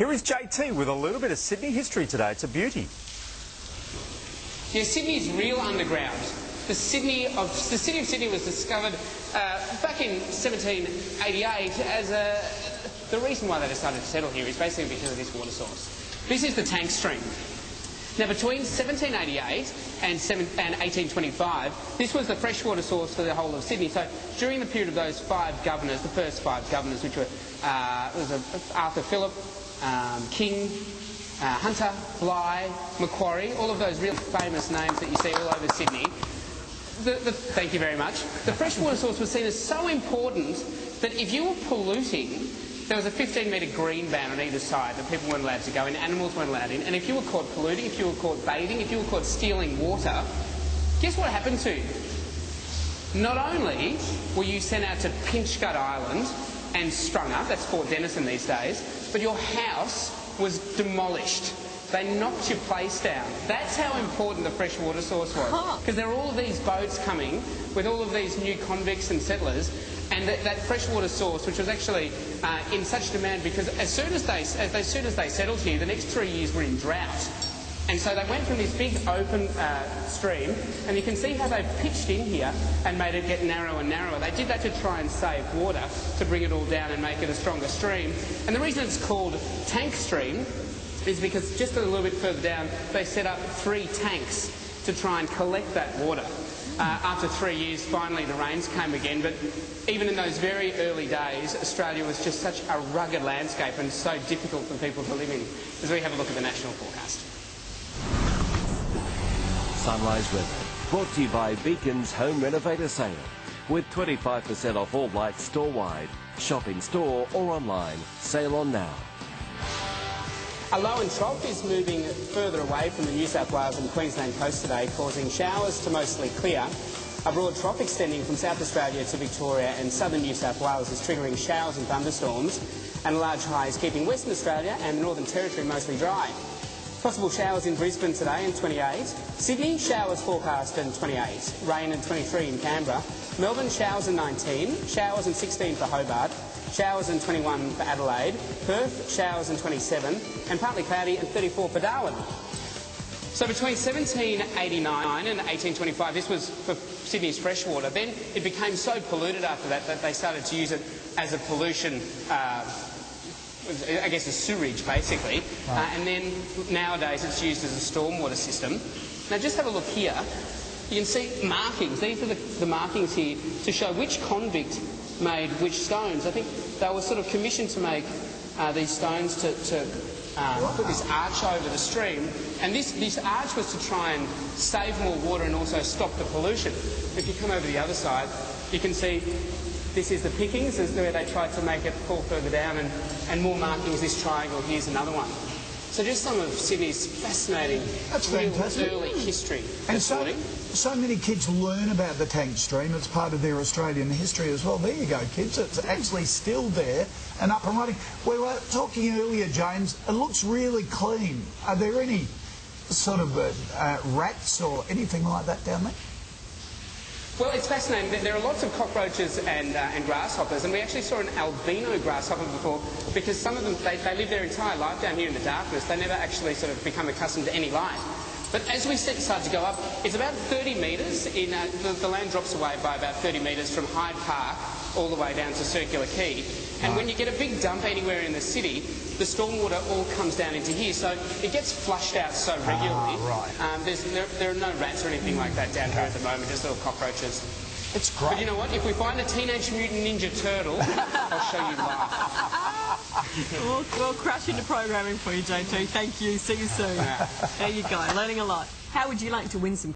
Here is JT with a little bit of Sydney history today. It's a beauty. Yeah, Sydney's real underground. The city of Sydney was discovered back in 1788 as the reason why they decided to settle here is basically because of this water source. This is the tank stream. Now, between 1788 and 1825, this was the freshwater source for the whole of Sydney. So during the period of those five governors, the first five governors, which were Arthur Phillip, King, Hunter, Bligh, Macquarie, all of those real famous names that you see all over Sydney. Thank you very much. The freshwater source was seen as so important that if you were polluting, there was a 15-metre green band on either side that people weren't allowed to go in, animals weren't allowed in, and if you were caught polluting, if you were caught bathing, if you were caught stealing water, guess what happened to you? Not only were you sent out to Pinchgut Island and strung up, that's Fort Denison these days, but your house was demolished. They knocked your place down. That's how important the freshwater source was. Because there are all of these boats coming with all of these new convicts and settlers, and that freshwater source, which was actually in such demand because as soon as they settled here, the next 3 years were in drought. And so they went from this big open stream, and you can see how they've pitched in here and made it get narrower and narrower. They did that to try and save water, to bring it all down and make it a stronger stream. And the reason it's called tank stream is because just a little bit further down, they set up 3 tanks to try and collect that water. After 3 years, finally the rains came again, but even in those very early days, Australia was just such a rugged landscape and so difficult for people to live in. As we have a look at the national forecast. Sunrise weather, brought to you by Beacon's Home Renovator Sale, with 25% off all lights store-wide. Shop in store or online. Sale on now. A low and trough is moving further away from the New South Wales and Queensland coast today, causing showers to mostly clear. A broad trough extending from South Australia to Victoria and southern New South Wales is triggering showers and thunderstorms, and a large high is keeping Western Australia and the Northern Territory mostly dry. Possible showers in Brisbane today and 28. Sydney, showers forecast and 28. Rain and 23 in Canberra. Melbourne, showers and 19. Showers and 16 for Hobart. Showers and 21 for Adelaide. Perth, showers and 27. And partly cloudy and 34 for Darwin. So between 1789 and 1825, this was for Sydney's freshwater. Then it became so polluted after that that they started to use it as a pollution, I guess a sewerage basically. Right. And then nowadays it's used as a stormwater system. Now just have a look here. You can see markings. These are the markings here to show which convict made which stones. I think they were sort of commissioned to make these stones to put this arch over the stream, and this arch was to try and save more water and also stop the pollution. If you come over the other side, you can see this is the pickings, this is where they tried to make it fall further down, and more markings. This triangle here's another one. So just some of Sydney's fascinating, early history. And so many kids learn about the tank stream. It's part of their Australian history as well. There you go, kids. It's actually still there and up and running. We were talking earlier, James. It looks really clean. Are there any sort of rats or anything like that down there? Well, it's fascinating. There are lots of cockroaches and grasshoppers, and we actually saw an albino grasshopper before, because some of them, they live their entire life down here in the darkness. They never actually sort of become accustomed to any light. But as we start to go up, it's about 30 metres. The land drops away by about 30 metres from Hyde Park all the way down to Circular Quay. And when you get a big dump anywhere in the city, the stormwater all comes down into here, so it gets flushed out so regularly. There are no rats or anything like that down here at the moment, just little cockroaches. It's great. But you know what? If we find a Teenage Mutant Ninja Turtle, I'll show you live. We'll crash into programming for you, JT. Thank you. See you soon. There you go. Learning a lot. How would you like to win some